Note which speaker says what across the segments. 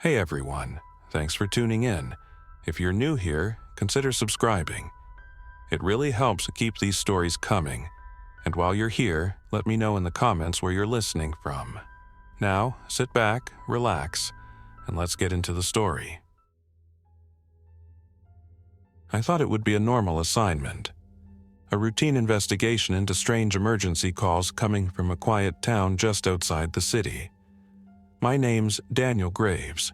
Speaker 1: Hey everyone, thanks for tuning in. If you're new here, consider subscribing. It really helps keep these stories coming. And while you're here, let me know in the comments where you're listening from. Now, sit back, relax, and let's get into the story. I thought it would be a normal assignment. A routine investigation into strange emergency calls coming from a quiet town just outside the city. My name's Daniel Graves,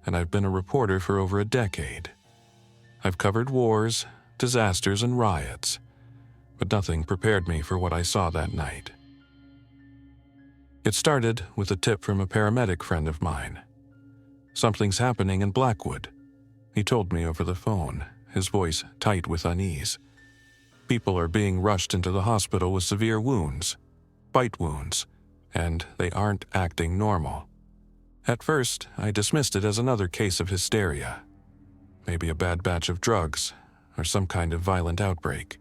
Speaker 1: and I've been a reporter for over a decade. I've covered wars, disasters, and riots, but nothing prepared me for what I saw that night. It started with a tip from a paramedic friend of mine. "Something's happening in Blackwood," he told me over the phone, his voice tight with unease. "People are being rushed into the hospital with severe wounds, bite wounds, and they aren't acting normal." At first, I dismissed it as another case of hysteria. Maybe a bad batch of drugs, or some kind of violent outbreak.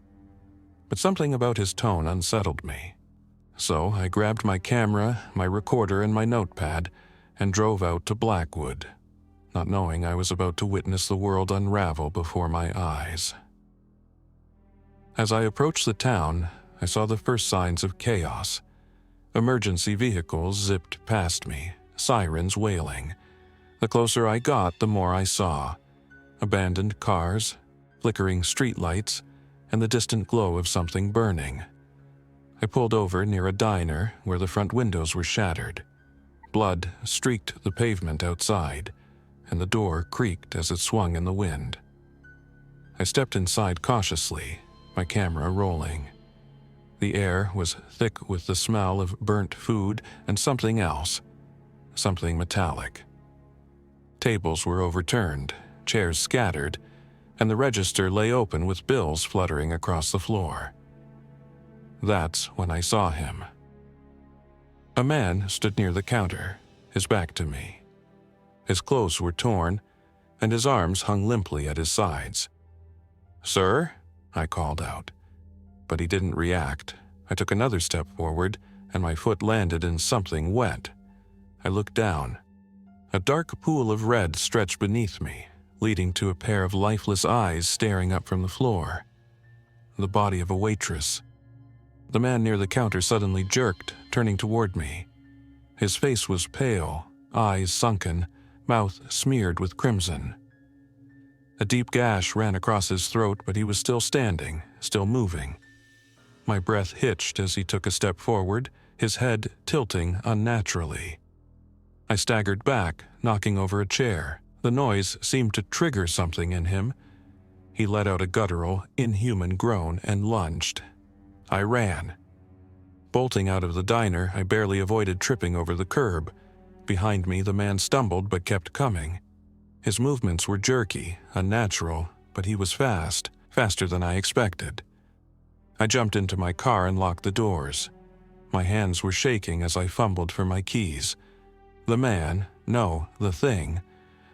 Speaker 1: But something about his tone unsettled me. So I grabbed my camera, my recorder, and my notepad, and drove out to Blackwood, not knowing I was about to witness the world unravel before my eyes. As I approached the town, I saw the first signs of chaos. Emergency vehicles zipped past me, sirens wailing. The closer I got, the more I saw. Abandoned cars, flickering streetlights, and the distant glow of something burning. I pulled over near a diner where the front windows were shattered. Blood streaked the pavement outside, and the door creaked as it swung in the wind. I stepped inside cautiously, my camera rolling. The air was thick with the smell of burnt food and something else. Something metallic. Tables were overturned, chairs scattered, and the register lay open with bills fluttering across the floor. That's when I saw him. A man stood near the counter, his back to me. His clothes were torn, and his arms hung limply at his sides. "Sir?" I called out. But he didn't react. I took another step forward, and my foot landed in something wet. I looked down. A dark pool of red stretched beneath me, leading to a pair of lifeless eyes staring up from the floor. The body of a waitress. The man near the counter suddenly jerked, turning toward me. His face was pale, eyes sunken, mouth smeared with crimson. A deep gash ran across his throat, but he was still standing, still moving. My breath hitched as he took a step forward, his head tilting unnaturally. I staggered back, knocking over a chair. The noise seemed to trigger something in him. He let out a guttural, inhuman groan and lunged. I ran. Bolting out of the diner, I barely avoided tripping over the curb. Behind me, the man stumbled but kept coming. His movements were jerky, unnatural, but he was fast, faster than I expected. I jumped into my car and locked the doors. My hands were shaking as I fumbled for my keys. The man, no, the thing,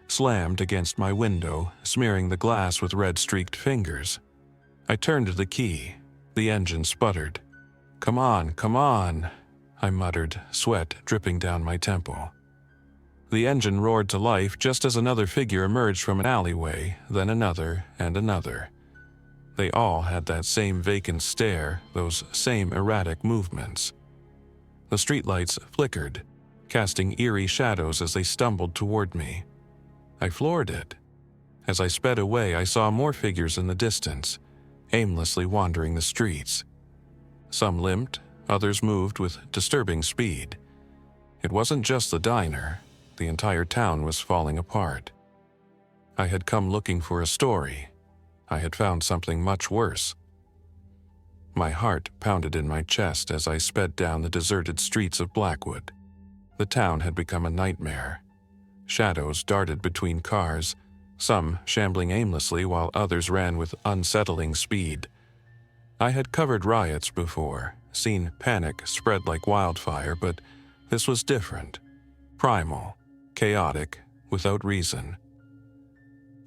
Speaker 1: slammed against my window, smearing the glass with red-streaked fingers. I turned the key. The engine sputtered. Come on," I muttered, sweat dripping down my temple. The engine roared to life just as another figure emerged from an alleyway, then another and another. They all had that same vacant stare, those same erratic movements. The streetlights flickered, casting eerie shadows as they stumbled toward me. I floored it. As I sped away, I saw more figures in the distance, aimlessly wandering the streets. Some limped, others moved with disturbing speed. It wasn't just the diner. The entire town was falling apart. I had come looking for a story. I had found something much worse. My heart pounded in my chest as I sped down the deserted streets of Blackwood. The town had become a nightmare. Shadows darted between cars, some shambling aimlessly while others ran with unsettling speed. I had covered riots before, seen panic spread like wildfire, but this was different. Primal, chaotic, without reason.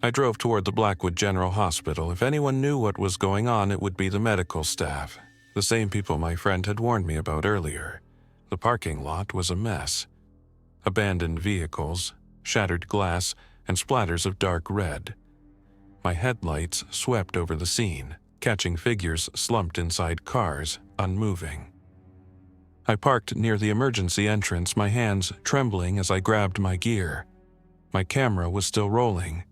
Speaker 1: I drove toward the Blackwood General Hospital. If anyone knew what was going on, it would be the medical staff, the same people my friend had warned me about earlier. The parking lot was a mess. Abandoned vehicles, shattered glass, and splatters of dark red. My headlights swept over the scene, catching figures slumped inside cars, unmoving. I parked near the emergency entrance, my hands trembling as I grabbed my gear. My camera was still rolling.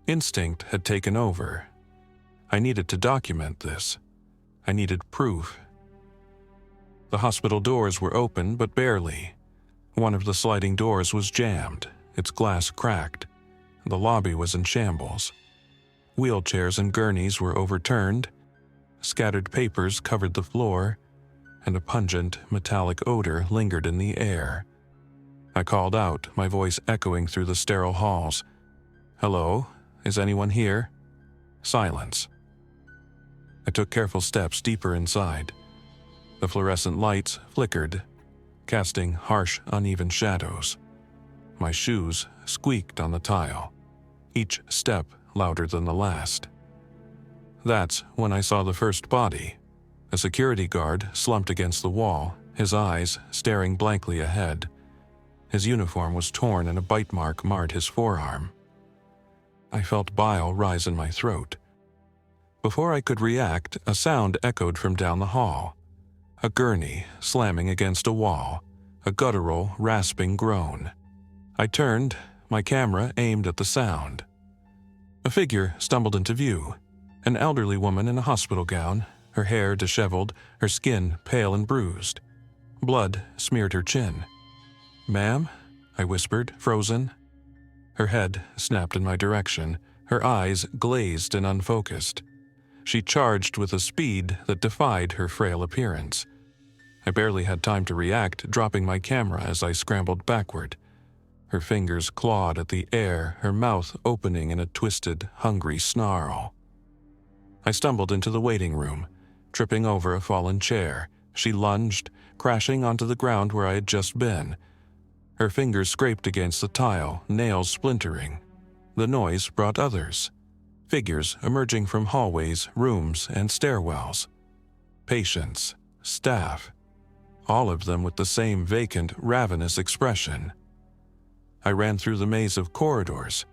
Speaker 1: Instinct had taken over. I needed to document this. I needed proof. The hospital doors were open, but barely. One of the sliding doors was jammed, its glass cracked. The lobby was in shambles. Wheelchairs and gurneys were overturned. Scattered papers covered the floor, and a pungent, metallic odor lingered in the air. I called out, my voice echoing through the sterile halls. "Hello? Is anyone here?" Silence. I took careful steps deeper inside. The fluorescent lights flickered, casting harsh, uneven shadows. My shoes squeaked on the tile, each step louder than the last. That's when I saw the first body. A security guard slumped against the wall, his eyes staring blankly ahead. His uniform was torn and a bite mark marred his forearm. I felt bile rise in my throat. Before I could react, a sound echoed from down the hall. A gurney slamming against a wall, a guttural, rasping groan. I turned, my camera aimed at the sound. A figure stumbled into view, an elderly woman in a hospital gown, her hair disheveled, her skin pale and bruised. Blood smeared her chin. "Ma'am?" I whispered, frozen. Her head snapped in my direction, her eyes glazed and unfocused. She charged with a speed that defied her frail appearance. I barely had time to react, dropping my camera as I scrambled backward. Her fingers clawed at the air, her mouth opening in a twisted, hungry snarl. I stumbled into the waiting room, tripping over a fallen chair. She lunged, crashing onto the ground where I had just been. Her fingers scraped against the tile, nails splintering. The noise brought others. Figures emerging from hallways, rooms, and stairwells. Patients, staff, all of them with the same vacant, ravenous expression. I ran through the maze of corridors,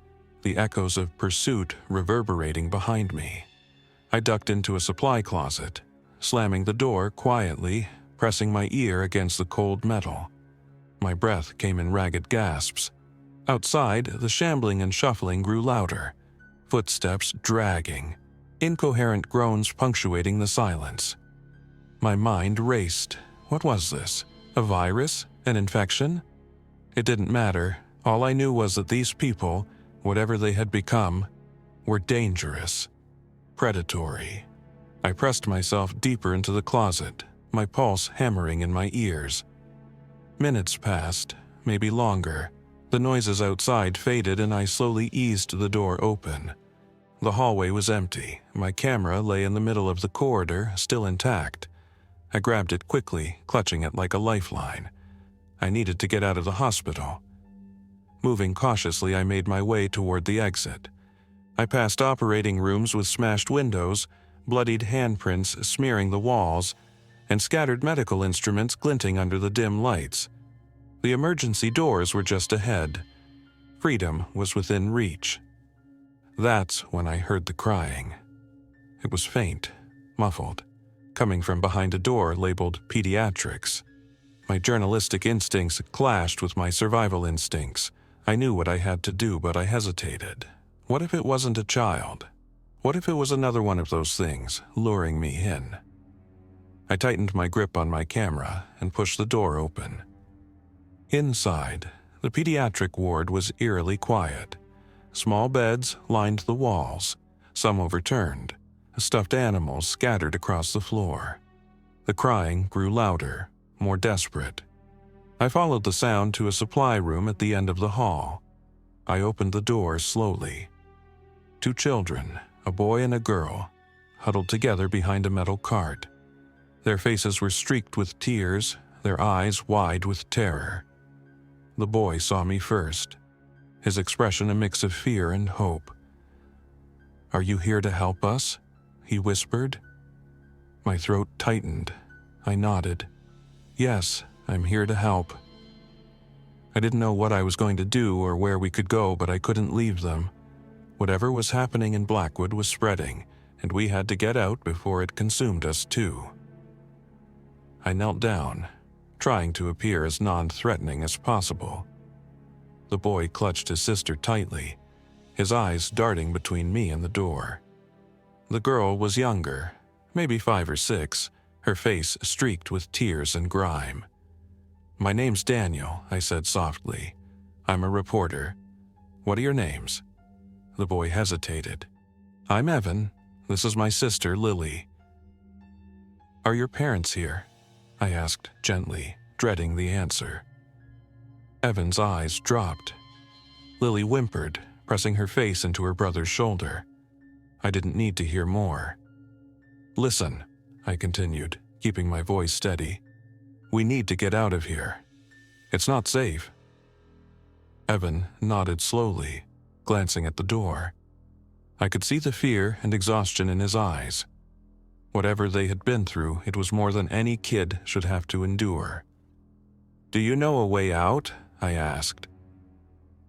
Speaker 1: the echoes of pursuit reverberating behind me. I ducked into a supply closet, slamming the door quietly, pressing my ear against the cold metal. My breath came in ragged gasps. Outside, the shambling and shuffling grew louder, footsteps dragging, incoherent groans punctuating the silence. My mind raced. What was this? A virus? An infection? It didn't matter. All I knew was that these people, whatever they had become, were dangerous, predatory. I pressed myself deeper into the closet, my pulse hammering in my ears. Minutes passed, maybe longer. The noises outside faded and I slowly eased the door open. The hallway was empty. My camera lay in the middle of the corridor, still intact. I grabbed it quickly, clutching it like a lifeline. I needed to get out of the hospital. Moving cautiously, I made my way toward the exit. I passed operating rooms with smashed windows, bloodied handprints smearing the walls, and scattered medical instruments glinting under the dim lights. The emergency doors were just ahead. Freedom was within reach. That's when I heard the crying. It was faint, muffled, coming from behind a door labeled Pediatrics. My journalistic instincts clashed with my survival instincts. I knew what I had to do, but I hesitated. What if it wasn't a child? What if it was another one of those things, luring me in? I tightened my grip on my camera and pushed the door open. Inside, the pediatric ward was eerily quiet. Small beds lined the walls, some overturned, stuffed animals scattered across the floor. The crying grew louder, more desperate. I followed the sound to a supply room at the end of the hall. I opened the door slowly. 2 children, a boy and a girl, huddled together behind a metal cart. Their faces were streaked with tears, their eyes wide with terror. The boy saw me first, his expression a mix of fear and hope. "Are you here to help us?" he whispered. My throat tightened. I nodded. "Yes, I'm here to help." I didn't know what I was going to do or where we could go, but I couldn't leave them. Whatever was happening in Blackwood was spreading, and we had to get out before it consumed us too. I knelt down, trying to appear as non-threatening as possible. The boy clutched his sister tightly, his eyes darting between me and the door. The girl was younger, maybe 5 or 6, her face streaked with tears and grime. "My name's Daniel," I said softly. "I'm a reporter. What are your names?" The boy hesitated. "I'm Evan. This is my sister, Lily." "Are your parents here?" I asked gently, dreading the answer. Evan's eyes dropped. Lily whimpered, pressing her face into her brother's shoulder. I didn't need to hear more. "Listen," I continued, keeping my voice steady. "We need to get out of here. It's not safe." Evan nodded slowly, glancing at the door. I could see the fear and exhaustion in his eyes. Whatever they had been through, it was more than any kid should have to endure. "Do you know a way out?" I asked.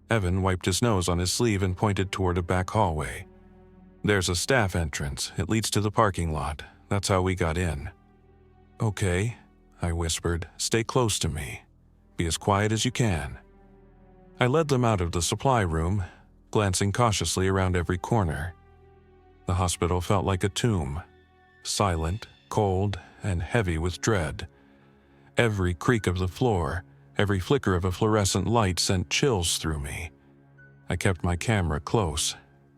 Speaker 1: Evan wiped his nose on his sleeve and pointed toward a back hallway. "There's a staff entrance. It leads to the parking lot. That's how we got in." "Okay," I whispered. "Stay close to me. Be as quiet as you can." I led them out of the supply room, glancing cautiously around every corner. The hospital felt like a tomb, silent, cold, and heavy with dread. Every creak of the floor, every flicker of a fluorescent light sent chills through me. I kept my camera close,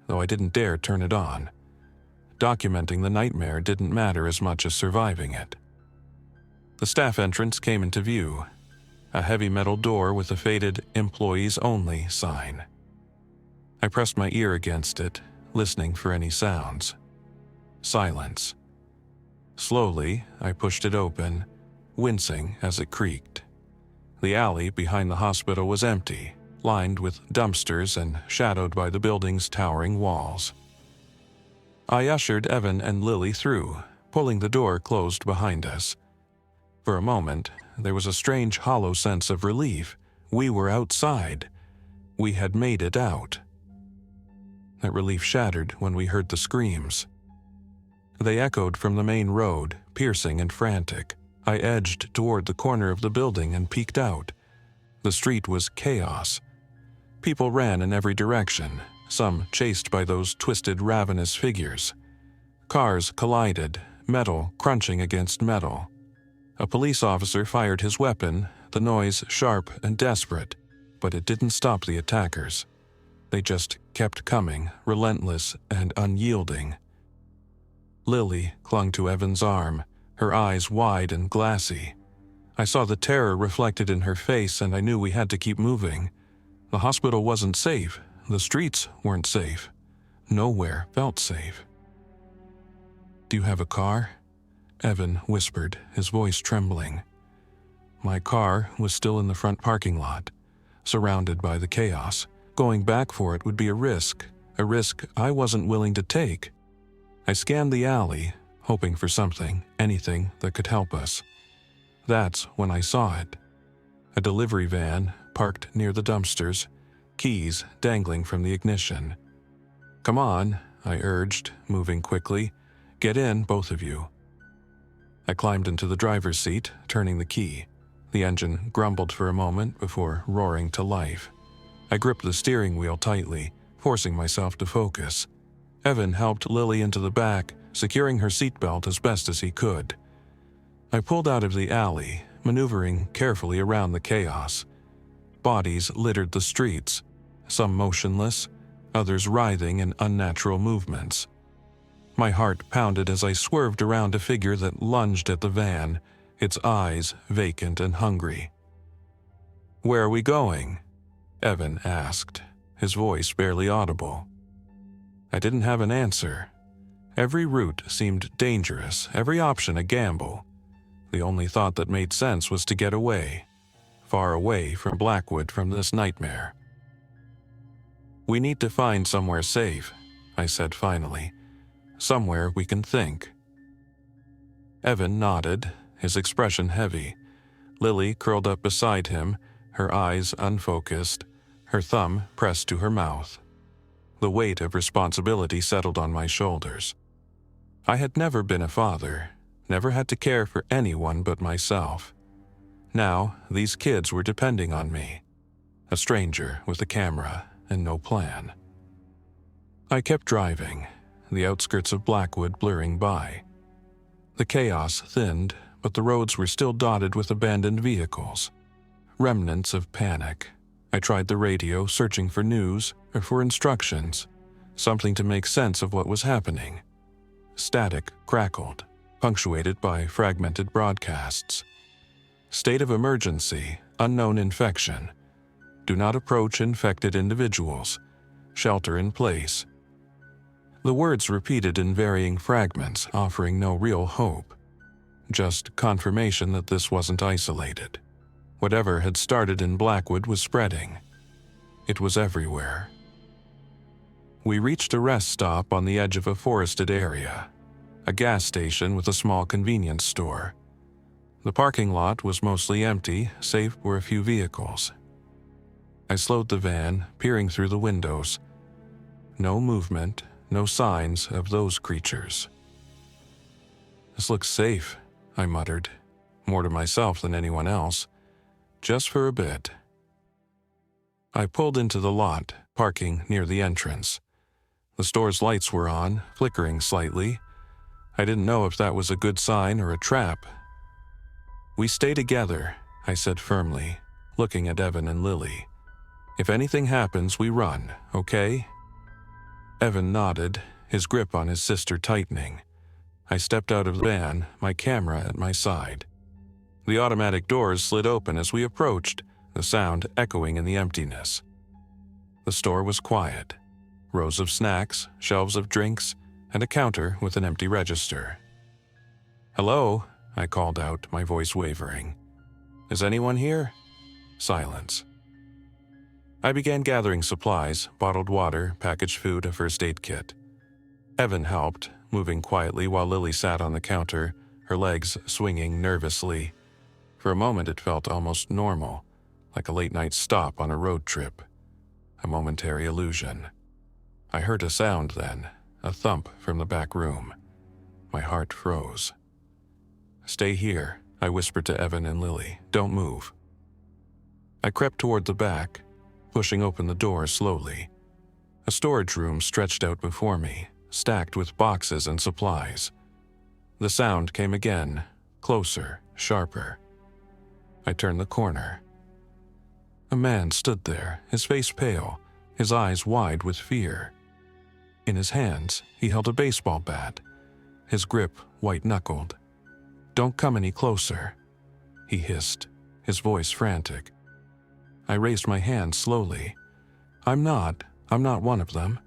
Speaker 1: though I didn't dare turn it on. Documenting the nightmare didn't matter as much as surviving it. The staff entrance came into view, a heavy metal door with a faded "Employees Only" sign. I pressed my ear against it, listening for any sounds. Silence. Slowly, I pushed it open, wincing as it creaked. The alley behind the hospital was empty, lined with dumpsters and shadowed by the building's towering walls. I ushered Evan and Lily through, pulling the door closed behind us. For a moment, there was a strange hollow sense of relief. We were outside. We had made it out. That relief shattered when we heard the screams. They echoed from the main road, piercing and frantic. I edged toward the corner of the building and peeked out. The street was chaos. People ran in every direction, some chased by those twisted, ravenous figures. Cars collided, metal crunching against metal. A police officer fired his weapon, the noise sharp and desperate, but it didn't stop the attackers. They just kept coming, relentless and unyielding. Lily clung to Evan's arm, her eyes wide and glassy. I saw the terror reflected in her face, and I knew we had to keep moving. The hospital wasn't safe. The streets weren't safe. Nowhere felt safe. "Do you have a car?" Evan whispered, his voice trembling. My car was still in the front parking lot, surrounded by the chaos. Going back for it would be a risk I wasn't willing to take. I scanned the alley, hoping for something, anything that could help us. That's when I saw it. A delivery van parked near the dumpsters, keys dangling from the ignition. "Come on," I urged, moving quickly. "Get in, both of you." I climbed into the driver's seat, turning the key. The engine grumbled for a moment before roaring to life. I gripped the steering wheel tightly, forcing myself to focus. Evan helped Lily into the back, securing her seatbelt as best as he could. I pulled out of the alley, maneuvering carefully around the chaos. Bodies littered the streets, some motionless, others writhing in unnatural movements. My heart pounded as I swerved around a figure that lunged at the van, its eyes vacant and hungry. "Where are we going?" Evan asked, his voice barely audible. I didn't have an answer. Every route seemed dangerous, every option a gamble. The only thought that made sense was to get away, far away from Blackwood, from this nightmare. "We need to find somewhere safe," I said finally. "Somewhere we can think." Evan nodded, his expression heavy. Lily curled up beside him, her eyes unfocused, her thumb pressed to her mouth. The weight of responsibility settled on my shoulders. I had never been a father, never had to care for anyone but myself. Now, these kids were depending on me, a stranger with a camera and no plan. I kept driving, the outskirts of Blackwood blurring by. The chaos thinned, but the roads were still dotted with abandoned vehicles, remnants of panic. I tried the radio, searching for news or for instructions, something to make sense of what was happening. Static crackled, punctuated by fragmented broadcasts. State of emergency, unknown infection. Do not approach infected individuals. Shelter in place. The words repeated in varying fragments, offering no real hope. Just confirmation that this wasn't isolated. Whatever had started in Blackwood was spreading. It was everywhere. We reached a rest stop on the edge of a forested area, a gas station with a small convenience store. The parking lot was mostly empty, save for a few vehicles. I slowed the van, peering through the windows. No movement, no signs of those creatures. "This looks safe," I muttered, more to myself than anyone else. "Just for a bit." I pulled into the lot, parking near the entrance. The store's lights were on, flickering slightly. I didn't know if that was a good sign or a trap. "We stay together," I said firmly, looking at Evan and Lily. "If anything happens, we run, okay?" Evan nodded, his grip on his sister tightening. I stepped out of the van, my camera at my side. The automatic doors slid open as we approached, the sound echoing in the emptiness. The store was quiet. Rows of snacks, shelves of drinks, and a counter with an empty register. "Hello," I called out, my voice wavering. "Is anyone here?" Silence. I began gathering supplies, bottled water, packaged food, a first aid kit. Evan helped, moving quietly while Lily sat on the counter, her legs swinging nervously. For a moment it felt almost normal, like a late-night stop on a road trip. A momentary illusion. I heard a sound then, a thump from the back room. My heart froze. "Stay here," I whispered to Evan and Lily. "Don't move." I crept toward the back, pushing open the door slowly. A storage room stretched out before me, stacked with boxes and supplies. The sound came again, closer, sharper. I turned the corner. A man stood there, his face pale, his eyes wide with fear. In his hands, he held a baseball bat, his grip white-knuckled. "Don't come any closer," he hissed, his voice frantic. I raised my hand slowly. I'm not one of them."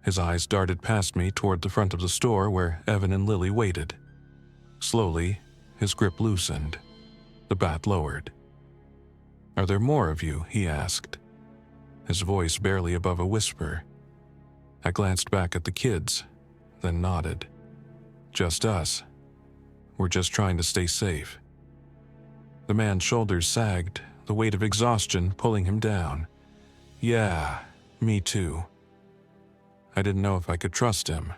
Speaker 1: His eyes darted past me toward the front of the store where Evan and Lily waited. Slowly, his grip loosened. The bat lowered. "Are there more of you?" he asked, his voice barely above a whisper. I glanced back at the kids, then nodded. "Just us. We're just trying to stay safe." The man's shoulders sagged, the weight of exhaustion pulling him down. "Yeah, me too." I didn't know if I could trust him,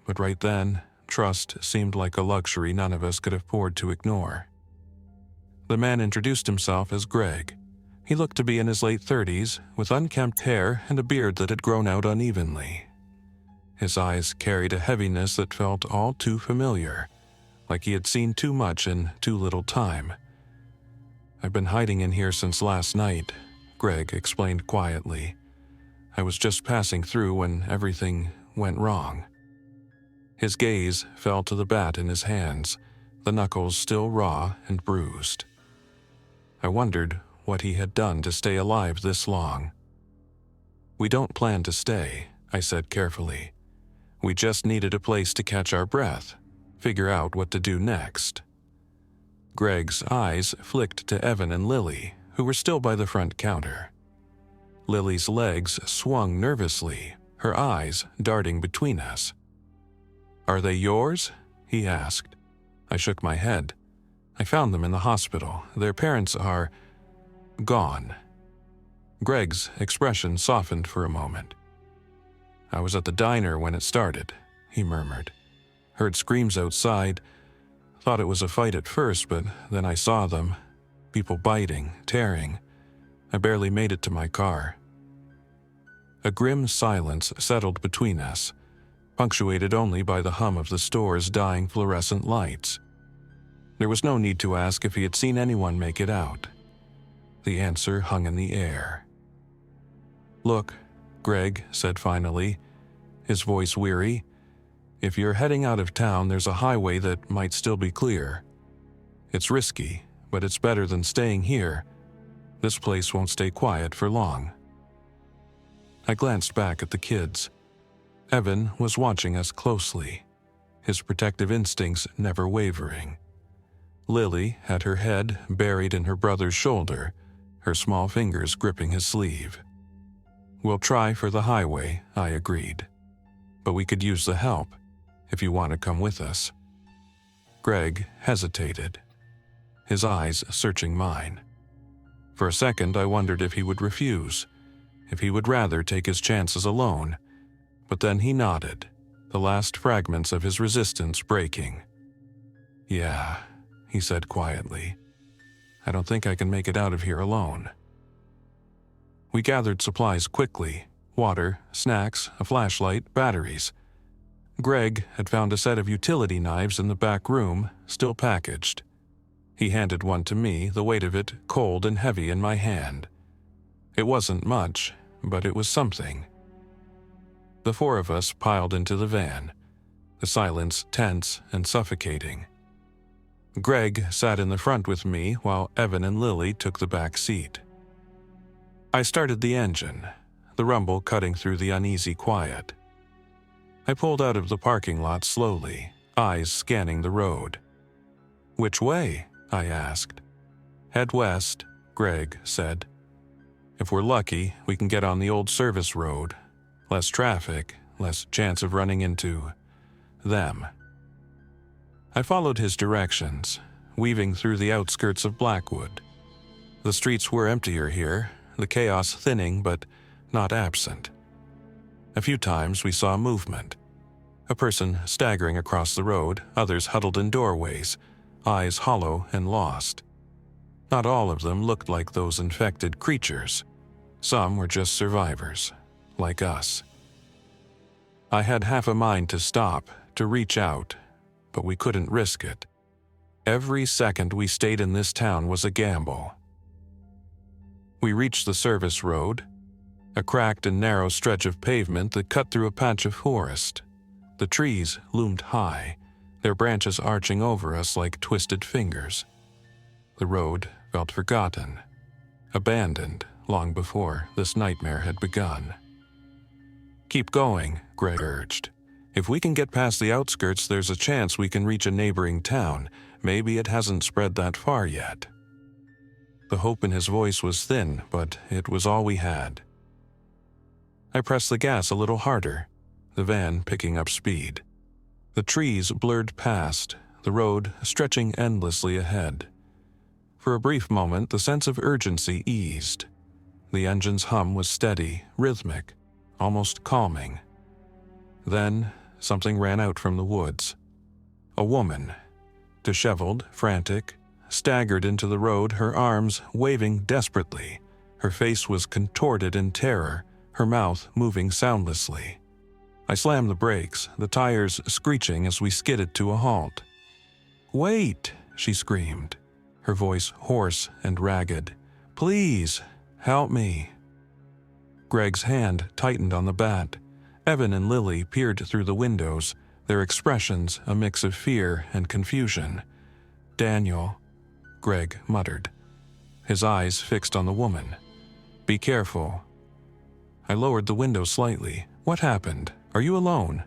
Speaker 1: but right then, trust seemed like a luxury none of us could afford to ignore. The man introduced himself as Greg. He looked to be in his late 30s, with unkempt hair and a beard that had grown out unevenly. His eyes carried a heaviness that felt all too familiar, like he had seen too much in too little time. "I've been hiding in here since last night," Greg explained quietly. "I was just passing through when everything went wrong." His gaze fell to the bat in his hands, the knuckles still raw and bruised. I wondered what he had done to stay alive this long. "We don't plan to stay," I said carefully. "We just needed a place to catch our breath, figure out what to do next." Greg's eyes flicked to Evan and Lily, who were still by the front counter. Lily's legs swung nervously, her eyes darting between us. "Are they yours?" he asked. I shook my head. "I found them in the hospital. Their parents are..." Gone. Greg's expression softened for a moment. "I was at the diner when it started," he murmured. "Heard screams outside. Thought it was a fight at first, but then I saw them. People biting, tearing. I barely made it to my car." A grim silence settled between us, punctuated only by the hum of the store's dying fluorescent lights. There was no need to ask if he had seen anyone make it out. The answer hung in the air. "Look," Greg said finally, his voice weary. "If you're heading out of town, there's a highway that might still be clear. It's risky, but it's better than staying here. This place won't stay quiet for long." I glanced back at the kids. Evan was watching us closely, his protective instincts never wavering. Lily had her head buried in her brother's shoulder, her small fingers gripping his sleeve. "We'll try for the highway," I agreed. "But we could use the help, if you want to come with us." Greg hesitated, his eyes searching mine. For a second I wondered if he would refuse, if he would rather take his chances alone, but then he nodded, the last fragments of his resistance breaking. "Yeah," he said quietly. "I don't think I can make it out of here alone." We gathered supplies quickly: water, snacks, a flashlight, batteries. Greg had found a set of utility knives in the back room, still packaged. He handed one to me, the weight of it cold and heavy in my hand. It wasn't much, but it was something. The four of us piled into the van, the silence tense and suffocating. Greg sat in the front with me while Evan and Lily took the back seat. I started the engine, the rumble cutting through the uneasy quiet. I pulled out of the parking lot slowly, eyes scanning the road. "Which way?" I asked. "Head west," Greg said. "If we're lucky, we can get on the old service road. Less traffic, less chance of running into them." I followed his directions, weaving through the outskirts of Blackwood. The streets were emptier here, the chaos thinning but not absent. A few times we saw movement. A person staggering across the road, others huddled in doorways, eyes hollow and lost. Not all of them looked like those infected creatures. Some were just survivors, like us. I had half a mind to stop, to reach out, but we couldn't risk it. Every second we stayed in this town was a gamble. We reached the service road, a cracked and narrow stretch of pavement that cut through a patch of forest. The trees loomed high, their branches arching over us like twisted fingers. The road felt forgotten, abandoned long before this nightmare had begun. "Keep going," Greg urged. "If we can get past the outskirts, there's a chance we can reach a neighboring town. Maybe it hasn't spread that far yet." The hope in his voice was thin, but it was all we had. I pressed the gas a little harder, the van picking up speed. The trees blurred past, the road stretching endlessly ahead. For a brief moment, the sense of urgency eased. The engine's hum was steady, rhythmic, almost calming. Then, something ran out from the woods. A woman, disheveled, frantic, staggered into the road, her arms waving desperately. Her face was contorted in terror, her mouth moving soundlessly. I slammed the brakes, the tires screeching as we skidded to a halt. "Wait!" she screamed, her voice hoarse and ragged. "Please, help me." Greg's hand tightened on the bat. Evan and Lily peered through the windows, their expressions a mix of fear and confusion. "Daniel," Greg muttered, his eyes fixed on the woman. "Be careful." I lowered the window slightly. "What happened? Are you alone?"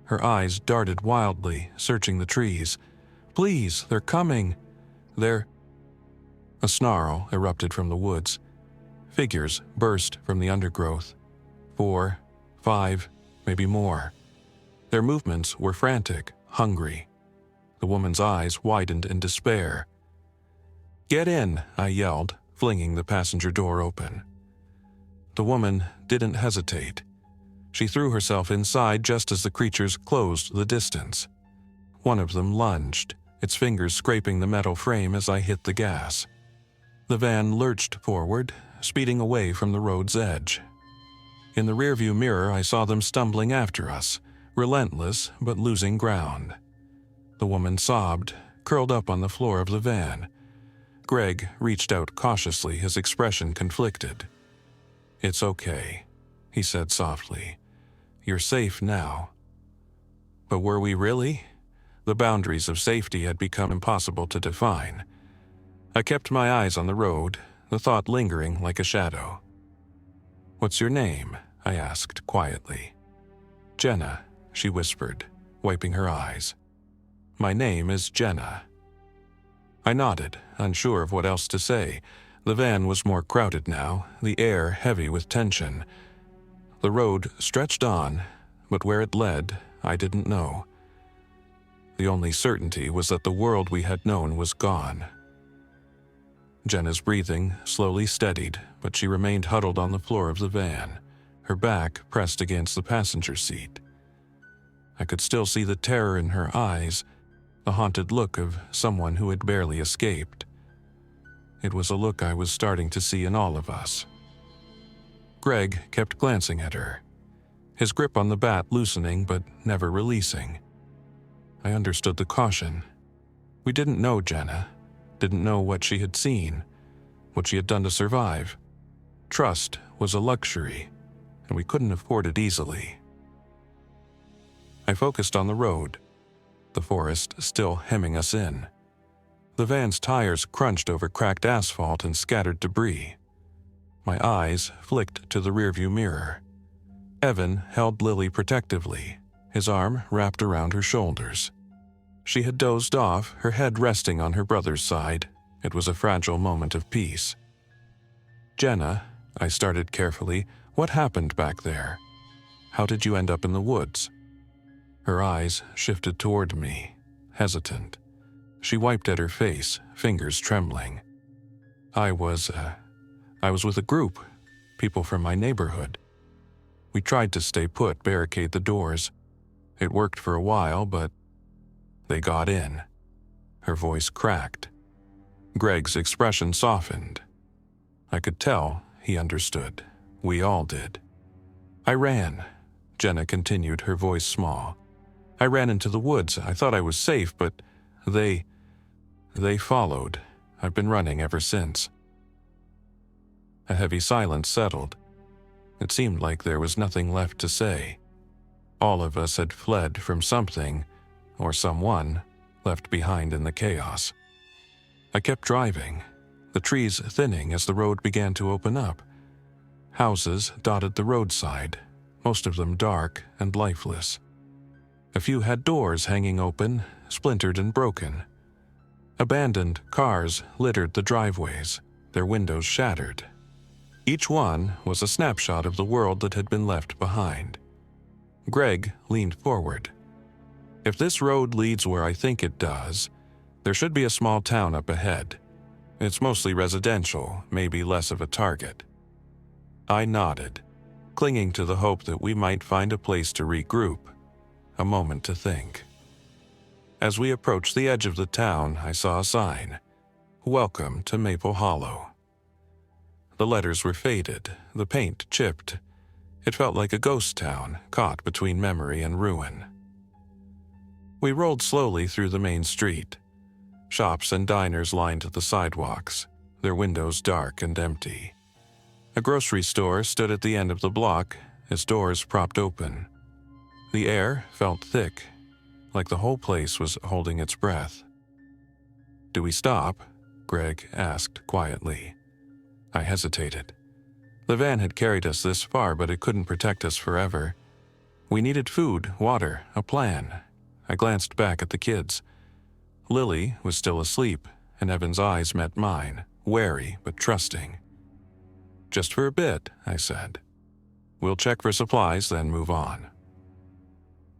Speaker 1: Her eyes darted wildly, searching the trees. "Please, they're coming. They're—" A snarl erupted from the woods. Figures burst from the undergrowth. 4, 5, maybe more. Their movements were frantic, hungry. The woman's eyes widened in despair. "Get in," I yelled, flinging the passenger door open. The woman didn't hesitate. She threw herself inside just as the creatures closed the distance. One of them lunged, its fingers scraping the metal frame as I hit the gas. The van lurched forward, speeding away from the road's edge. In the rearview mirror, I saw them stumbling after us, relentless but losing ground. The woman sobbed, curled up on the floor of the van. Greg reached out cautiously, his expression conflicted. "It's okay," he said softly. "You're safe now." But were we really? The boundaries of safety had become impossible to define. I kept my eyes on the road, the thought lingering like a shadow. "What's your name?" I asked quietly. "Jenna," she whispered, wiping her eyes. "My name is Jenna." I nodded, unsure of what else to say. The van was more crowded now, the air heavy with tension. The road stretched on, but where it led, I didn't know. The only certainty was that the world we had known was gone. Jenna's breathing slowly steadied, but she remained huddled on the floor of the van, her back pressed against the passenger seat. I could still see the terror in her eyes, the haunted look of someone who had barely escaped. It was a look I was starting to see in all of us. Greg kept glancing at her, his grip on the bat loosening but never releasing. I understood the caution. We didn't know Jenna, didn't know what she had seen, what she had done to survive. Trust was a luxury, and we couldn't afford it easily. I focused on the road, the forest still hemming us in. The van's tires crunched over cracked asphalt and scattered debris. My eyes flicked to the rearview mirror. Evan held Lily protectively, his arm wrapped around her shoulders. She had dozed off, her head resting on her brother's side. It was a fragile moment of peace. "Jenna," I started carefully, "what happened back there? How did you end up in the woods?" Her eyes shifted toward me, hesitant. She wiped at her face, fingers trembling. I was with a group, people from my neighborhood. We tried to stay put, barricade the doors. It worked for a while, but they got in." Her voice cracked. Greg's expression softened. I could tell he understood. We all did. "I ran," Jenna continued, her voice small. "I ran into the woods. I thought I was safe, but they followed. I've been running ever since." A heavy silence settled. It seemed like there was nothing left to say. All of us had fled from something, or someone, left behind in the chaos. I kept driving, the trees thinning as the road began to open up. Houses dotted the roadside, most of them dark and lifeless. A few had doors hanging open, splintered and broken. Abandoned cars littered the driveways, their windows shattered. Each one was a snapshot of the world that had been left behind. Greg leaned forward. "If this road leads where I think it does, there should be a small town up ahead. It's mostly residential, maybe less of a target." I nodded, clinging to the hope that we might find a place to regroup, a moment to think. As we approached the edge of the town, I saw a sign, "Welcome to Maple Hollow." The letters were faded, the paint chipped. It felt like a ghost town, caught between memory and ruin. We rolled slowly through the main street. Shops and diners lined the sidewalks, their windows dark and empty. A grocery store stood at the end of the block, its doors propped open. The air felt thick, like the whole place was holding its breath. "Do we stop?" Greg asked quietly. I hesitated. The van had carried us this far, but it couldn't protect us forever. We needed food, water, a plan. I glanced back at the kids. Lily was still asleep, and Evan's eyes met mine, wary but trusting. "Just for a bit," I said. "We'll check for supplies, then move on."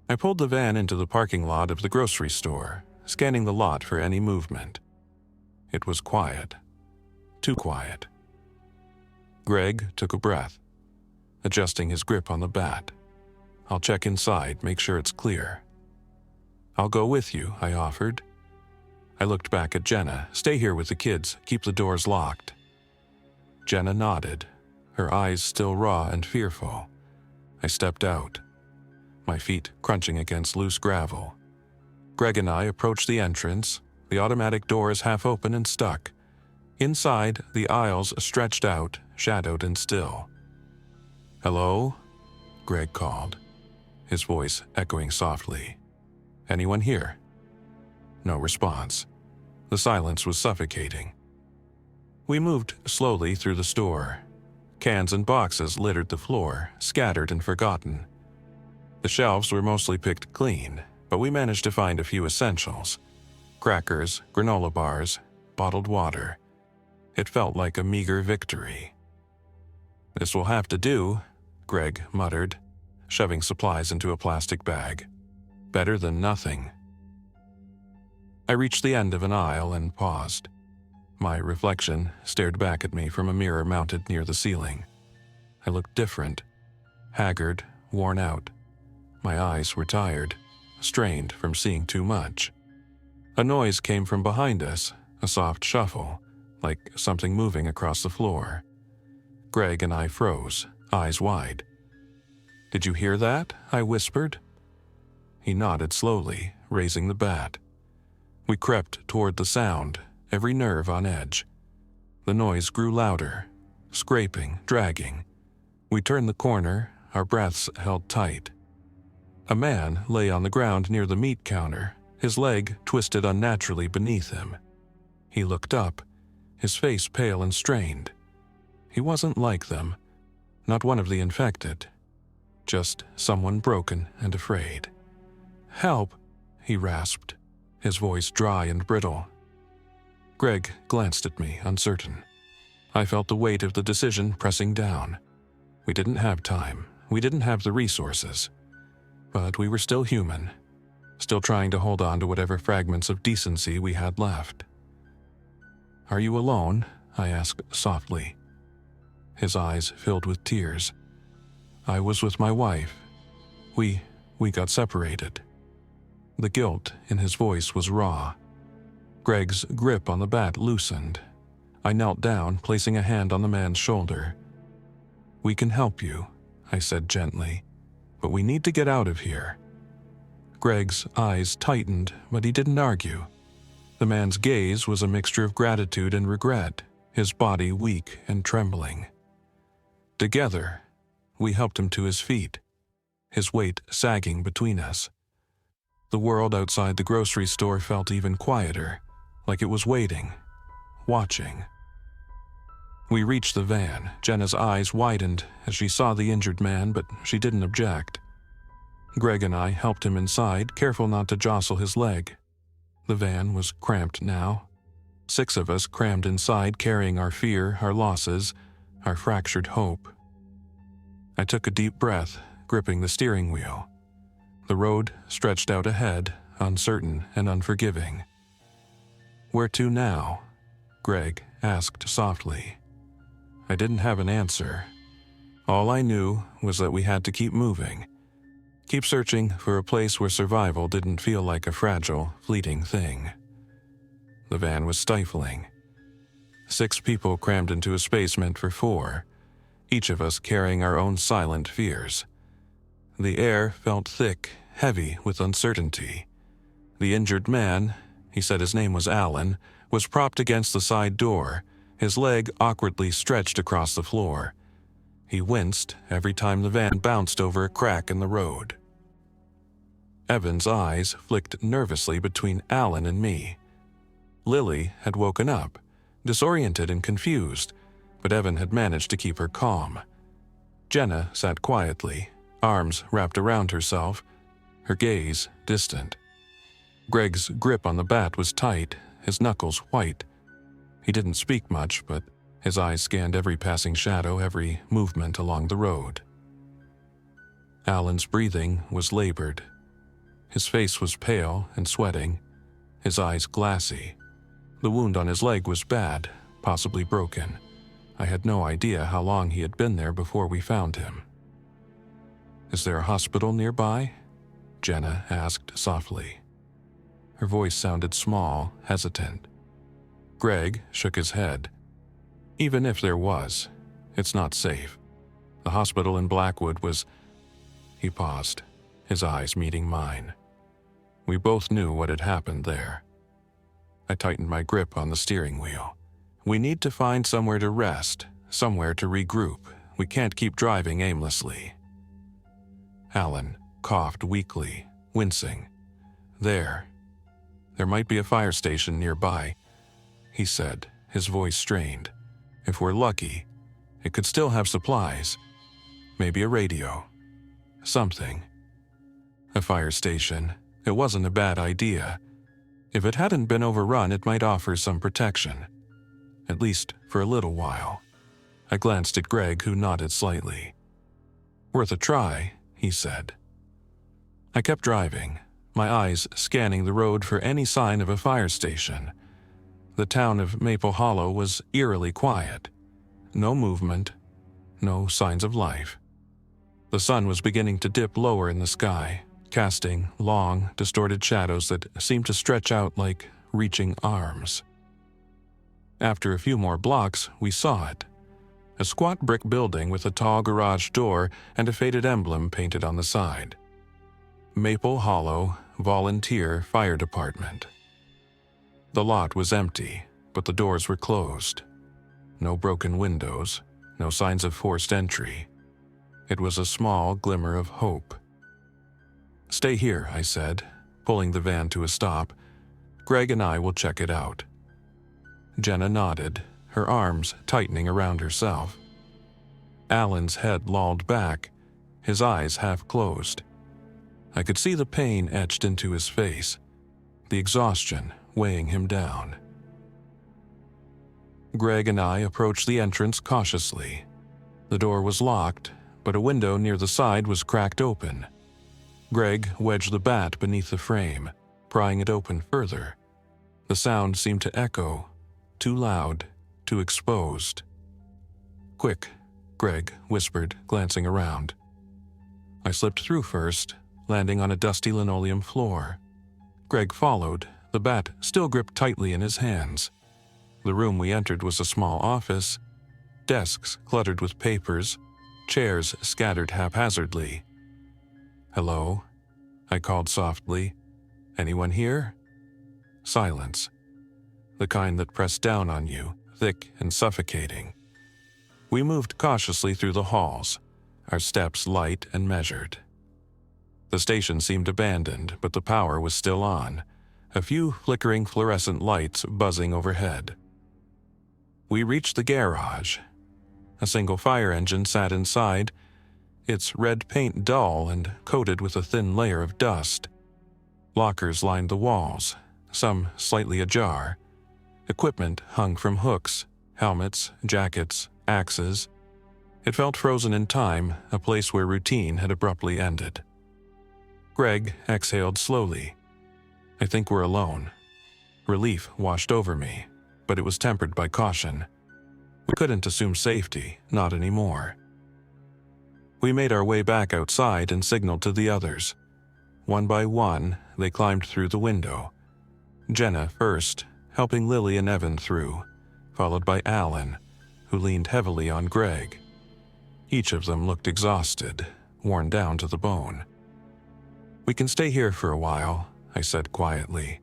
Speaker 1: I pulled the van into the parking lot of the grocery store, scanning the lot for any movement. It was quiet. Too quiet. Greg took a breath, adjusting his grip on the bat. I'll check inside, make sure it's clear. I'll go with you, I offered. I looked back at Jenna. Stay here with the kids, keep the doors locked. Jenna nodded, her eyes still raw and fearful. I stepped out, my feet crunching against loose gravel. Greg and I approached the entrance, the automatic doors half open and stuck. Inside, the aisles stretched out, shadowed and still. "Hello?" Greg called, his voice echoing softly. "Anyone here?" No response. The silence was suffocating. We moved slowly through the store. Cans and boxes littered the floor, scattered and forgotten. The shelves were mostly picked clean, but we managed to find a few essentials: crackers, granola bars, bottled water. It felt like a meager victory. "This will have to do," Greg muttered, shoving supplies into a plastic bag. "Better than nothing." I reached the end of an aisle and paused. My reflection stared back at me from a mirror mounted near the ceiling. I looked different, haggard, worn out. My eyes were tired, strained from seeing too much. A noise came from behind us, a soft shuffle, like something moving across the floor. Greg and I froze, eyes wide. "Did you hear that?" I whispered. He nodded slowly, raising the bat. We crept toward the sound, every nerve on edge. The noise grew louder, scraping, dragging. We turned the corner, our breaths held tight. A man lay on the ground near the meat counter, his leg twisted unnaturally beneath him. He looked up, his face pale and strained. He wasn't like them, not one of the infected, just someone broken and afraid. "Help," he rasped, his voice dry and brittle. Greg glanced at me, uncertain. I felt the weight of the decision pressing down. We didn't have time, we didn't have the resources. But we were still human, still trying to hold on to whatever fragments of decency we had left. "Are you alone?" I asked softly. His eyes filled with tears. "I was with my wife. We got separated." The guilt in his voice was raw. Greg's grip on the bat loosened. I knelt down, placing a hand on the man's shoulder. "We can help you," I said gently, "but we need to get out of here." Greg's eyes tightened, but he didn't argue. The man's gaze was a mixture of gratitude and regret, his body weak and trembling. Together, we helped him to his feet, his weight sagging between us. The world outside the grocery store felt even quieter, like it was waiting, watching. We reached the van. Jenna's eyes widened as she saw the injured man, but she didn't object. Greg and I helped him inside, careful not to jostle his leg. The van was cramped now. 6 of us crammed inside, carrying our fear, our losses, our fractured hope. I took a deep breath, gripping the steering wheel. The road stretched out ahead, uncertain and unforgiving. "Where to now?" Greg asked softly. I didn't have an answer. All I knew was that we had to keep moving, keep searching for a place where survival didn't feel like a fragile, fleeting thing. The van was stifling. 6 people crammed into a space meant for 4, each of us carrying our own silent fears. The air felt thick, heavy with uncertainty. The injured man, he said his name was Alan, was propped against the side door, his leg awkwardly stretched across the floor. He winced every time the van bounced over a crack in the road. Evan's eyes flicked nervously between Alan and me. Lily had woken up, disoriented and confused, but Evan had managed to keep her calm. Jenna sat quietly, arms wrapped around herself, her gaze distant. Greg's grip on the bat was tight, his knuckles white. He didn't speak much, but his eyes scanned every passing shadow, every movement along the road. Alan's breathing was labored. His face was pale and sweating, his eyes glassy. The wound on his leg was bad, possibly broken. I had no idea how long he had been there before we found him. "Is there a hospital nearby?" Jenna asked softly. Her voice sounded small, hesitant. Greg shook his head. "Even if there was, it's not safe. The hospital in Blackwood was—" He paused, his eyes meeting mine. We both knew what had happened there. I tightened my grip on the steering wheel. "We need to find somewhere to rest, somewhere to regroup. We can't keep driving aimlessly." Alan coughed weakly, wincing. There might be a fire station nearby," he said, his voice strained. "If we're lucky, it could still have supplies. Maybe a radio. Something." A fire station. It wasn't a bad idea. If it hadn't been overrun, it might offer some protection. At least for a little while. I glanced at Greg, who nodded slightly. "Worth a try," he said. I kept driving, my eyes scanning the road for any sign of a fire station. The town of Maple Hollow was eerily quiet. No movement, no signs of life. The sun was beginning to dip lower in the sky, casting long, distorted shadows that seemed to stretch out like reaching arms. After a few more blocks, we saw it. A squat brick building with a tall garage door and a faded emblem painted on the side. Maple Hollow Volunteer Fire Department. The lot was empty, but the doors were closed. No broken windows, no signs of forced entry. It was a small glimmer of hope. "Stay here," I said, pulling the van to a stop. "Greg and I will check it out." Jenna nodded, her arms tightening around herself. Alan's head lolled back, his eyes half closed. I could see the pain etched into his face, the exhaustion weighing him down. Greg and I approached the entrance cautiously. The door was locked, but a window near the side was cracked open. Greg wedged the bat beneath the frame, prying it open further. The sound seemed to echo, too loud, too exposed. "Quick," Greg whispered, glancing around. I slipped through first, landing on a dusty linoleum floor. Greg followed, the bat still gripped tightly in his hands. The room we entered was a small office, desks cluttered with papers, chairs scattered haphazardly. "Hello?" I called softly. "Anyone here?" Silence. The kind that pressed down on you, thick and suffocating. We moved cautiously through the halls, our steps light and measured. The station seemed abandoned, but the power was still on, a few flickering fluorescent lights buzzing overhead. We reached the garage. A single fire engine sat inside, its red paint dull and coated with a thin layer of dust. Lockers lined the walls, some slightly ajar. Equipment hung from hooks, helmets, jackets, axes. It felt frozen in time, a place where routine had abruptly ended. Greg exhaled slowly. "I think we're alone." Relief washed over me, but it was tempered by caution. We couldn't assume safety, not anymore. We made our way back outside and signaled to the others. One by one, they climbed through the window. Jenna first, helping Lily and Evan through, followed by Alan, who leaned heavily on Greg. Each of them looked exhausted, worn down to the bone. "We can stay here for a while," I said quietly.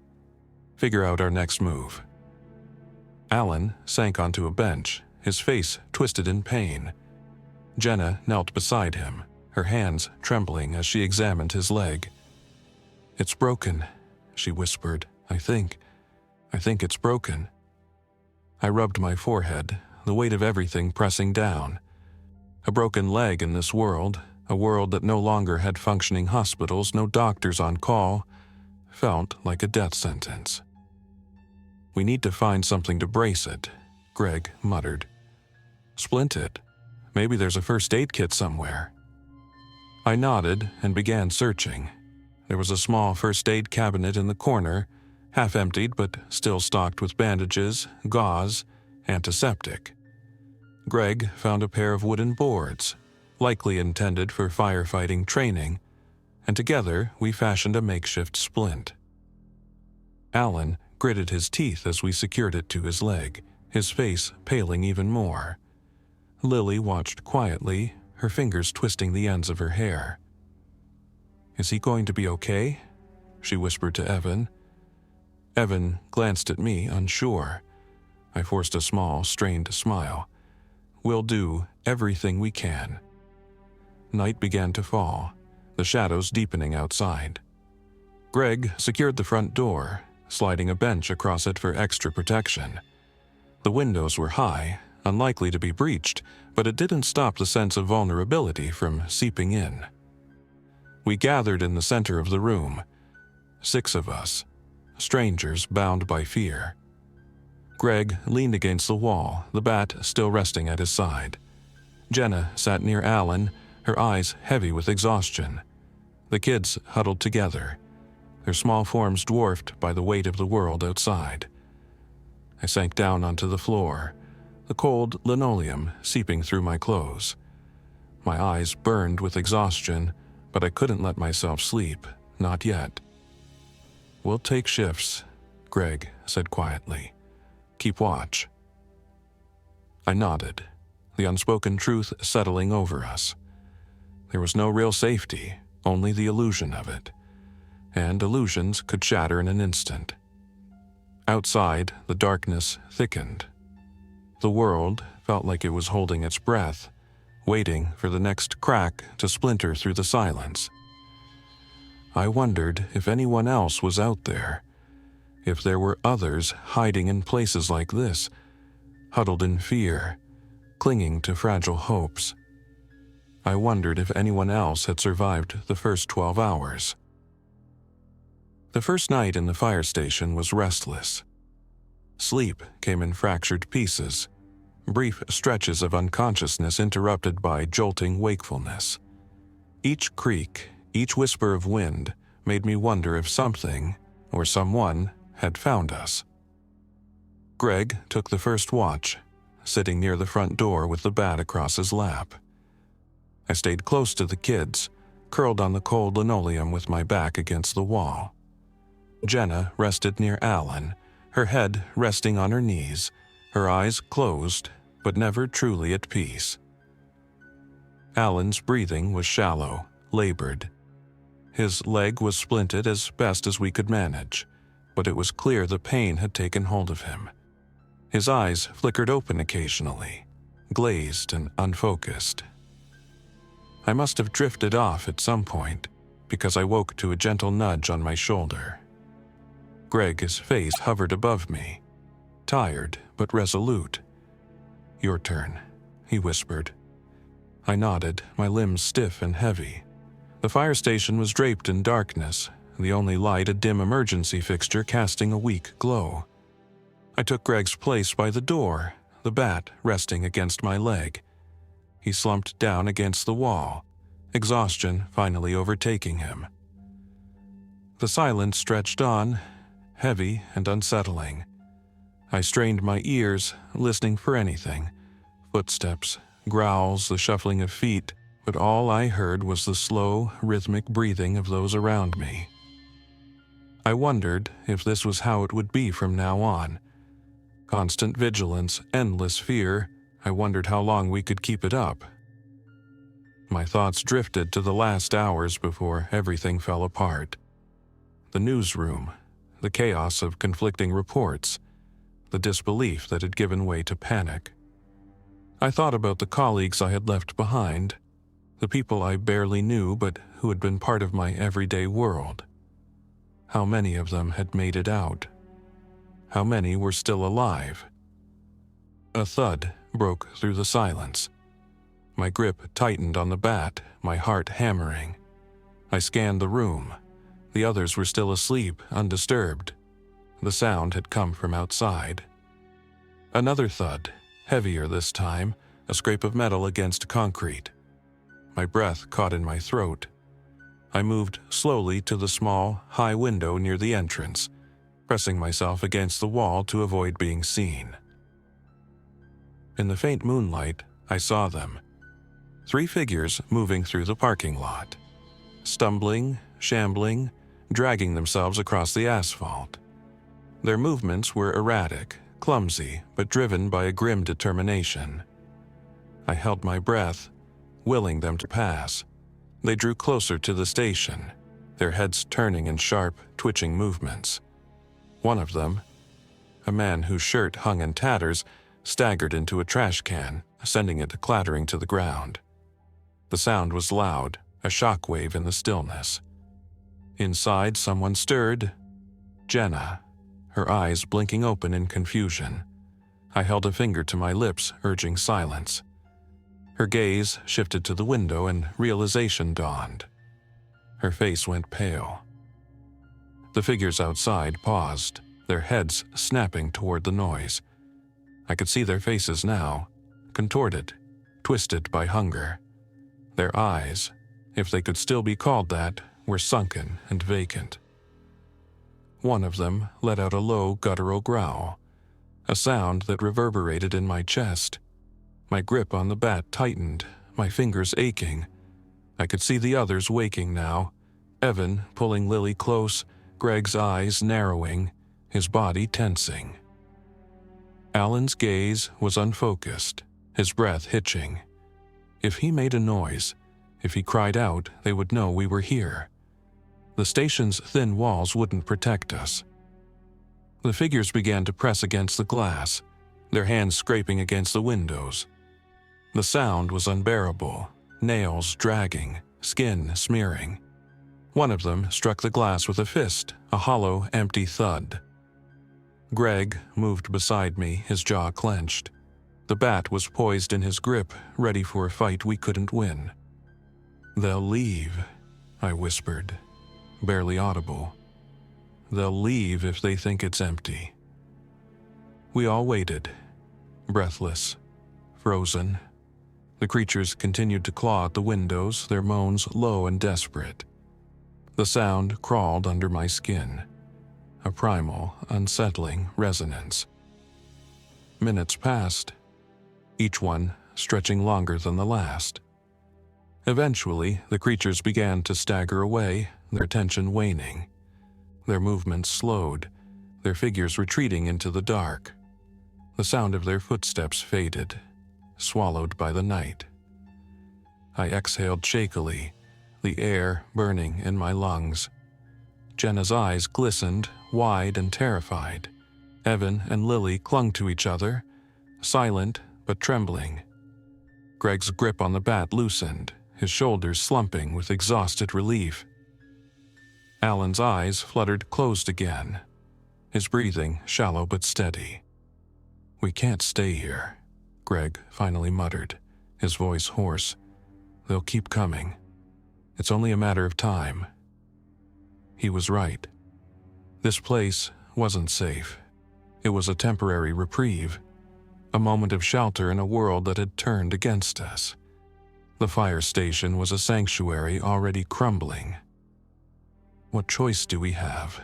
Speaker 1: "Figure out our next move." Alan sank onto a bench, his face twisted in pain. Jenna knelt beside him, her hands trembling as she examined his leg. "It's broken," she whispered. I think it's broken." I rubbed my forehead, the weight of everything pressing down. A broken leg in this world, a world that no longer had functioning hospitals, no doctors on call, felt like a death sentence. "We need to find something to brace it," Greg muttered. "Splint it. Maybe there's a first aid kit somewhere." I nodded and began searching. There was a small first aid cabinet in the corner, half emptied but still stocked with bandages, gauze, antiseptic. Greg found a pair of wooden boards, likely intended for firefighting training, and together we fashioned a makeshift splint. Alan gritted his teeth as we secured it to his leg, his face paling even more. Lily watched quietly, her fingers twisting the ends of her hair. "Is he going to be okay?" she whispered to Evan. Evan glanced at me, unsure. I forced a small, strained smile. "We'll do everything we can." Night began to fall, the shadows deepening outside. Greg secured the front door, sliding a bench across it for extra protection. The windows were high, unlikely to be breached, but it didn't stop the sense of vulnerability from seeping in. We gathered in the center of the room, 6 of us, strangers bound by fear. Greg leaned against the wall, the bat still resting at his side. Jenna sat near Alan, her eyes heavy with exhaustion. The kids huddled together, their small forms dwarfed by the weight of the world outside. I sank down onto the floor, the cold linoleum seeping through my clothes. My eyes burned with exhaustion, but I couldn't let myself sleep, not yet. "We'll take shifts," Greg said quietly. "Keep watch." I nodded, the unspoken truth settling over us. There was no real safety, only the illusion of it. And illusions could shatter in an instant. Outside, the darkness thickened. The world felt like it was holding its breath, waiting for the next crack to splinter through the silence. I wondered if anyone else was out there, if there were others hiding in places like this, huddled in fear, clinging to fragile hopes. I wondered if anyone else had survived the first 12 hours. The first night in the fire station was restless. Sleep came in fractured pieces, brief stretches of unconsciousness interrupted by jolting wakefulness. Each creak, each whisper of wind made me wonder if something, or someone, had found us. Greg took the first watch, sitting near the front door with the bat across his lap. I stayed close to the kids, curled on the cold linoleum with my back against the wall. Jenna rested near Alan, her head resting on her knees, her eyes closed, but never truly at peace. Alan's breathing was shallow, labored. His leg was splinted as best as we could manage, but it was clear the pain had taken hold of him. His eyes flickered open occasionally, glazed and unfocused. I must have drifted off at some point, because I woke to a gentle nudge on my shoulder. Greg's face hovered above me, tired but resolute. "Your turn," he whispered. I nodded, my limbs stiff and heavy. The fire station was draped in darkness, the only light a dim emergency fixture casting a weak glow. I took Greg's place by the door, the bat resting against my leg. He slumped down against the wall, exhaustion finally overtaking him. The silence stretched on, heavy and unsettling. I strained my ears, listening for anything. Footsteps, growls, the shuffling of feet, but all I heard was the slow, rhythmic breathing of those around me. I wondered if this was how it would be from now on. Constant vigilance, endless fear. I wondered how long we could keep it up. My thoughts drifted to the last hours before everything fell apart. The newsroom, the chaos of conflicting reports, the disbelief that had given way to panic. I thought about the colleagues I had left behind, the people I barely knew but who had been part of my everyday world. How many of them had made it out? How many were still alive? A thud broke through the silence. My grip tightened on the bat, my heart hammering. I scanned the room. The others were still asleep, undisturbed. The sound had come from outside. Another thud, heavier this time, a scrape of metal against concrete. My breath caught in my throat. I moved slowly to the small, high window near the entrance, pressing myself against the wall to avoid being seen. In the faint moonlight, I saw them. 3 figures moving through the parking lot, stumbling, shambling, dragging themselves across the asphalt. Their movements were erratic, clumsy, but driven by a grim determination. I held my breath, willing them to pass. They drew closer to the station, their heads turning in sharp, twitching movements. One of them, a man whose shirt hung in tatters, staggered into a trash can, sending it clattering to the ground. The sound was loud, a shockwave in the stillness. Inside, someone stirred. Jenna, her eyes blinking open in confusion. I held a finger to my lips, urging silence. Her gaze shifted to the window and realization dawned. Her face went pale. The figures outside paused, their heads snapping toward the noise. I could see their faces now, contorted, twisted by hunger. Their eyes, if they could still be called that, were sunken and vacant. One of them let out a low, guttural growl, a sound that reverberated in my chest. My grip on the bat tightened, my fingers aching. I could see the others waking now, Evan pulling Lily close, Greg's eyes narrowing, his body tensing. Alan's gaze was unfocused, his breath hitching. If he made a noise, if he cried out, they would know we were here. The station's thin walls wouldn't protect us. The figures began to press against the glass, their hands scraping against the windows. The sound was unbearable, nails dragging, skin smearing. One of them struck the glass with a fist, a hollow, empty thud. Greg moved beside me, his jaw clenched. The bat was poised in his grip, ready for a fight we couldn't win. "They'll leave," I whispered, barely audible. "They'll leave if they think it's empty." We all waited, breathless, frozen. The creatures continued to claw at the windows, their moans low and desperate. The sound crawled under my skin, a primal, unsettling resonance. Minutes passed, each one stretching longer than the last. Eventually, the creatures began to stagger away, their tension waning. Their movements slowed, their figures retreating into the dark. The sound of their footsteps faded, swallowed by the night. I exhaled shakily, the air burning in my lungs. Jenna's eyes glistened, wide and terrified. Evan and Lily clung to each other, silent but trembling. Greg's grip on the bat loosened, his shoulders slumping with exhausted relief. Alan's eyes fluttered closed again, his breathing shallow but steady. "We can't stay here," Greg finally muttered, his voice hoarse. "They'll keep coming. It's only a matter of time." He was right. This place wasn't safe. It was a temporary reprieve, a moment of shelter in a world that had turned against us. The fire station was a sanctuary already crumbling. "What choice do we have?"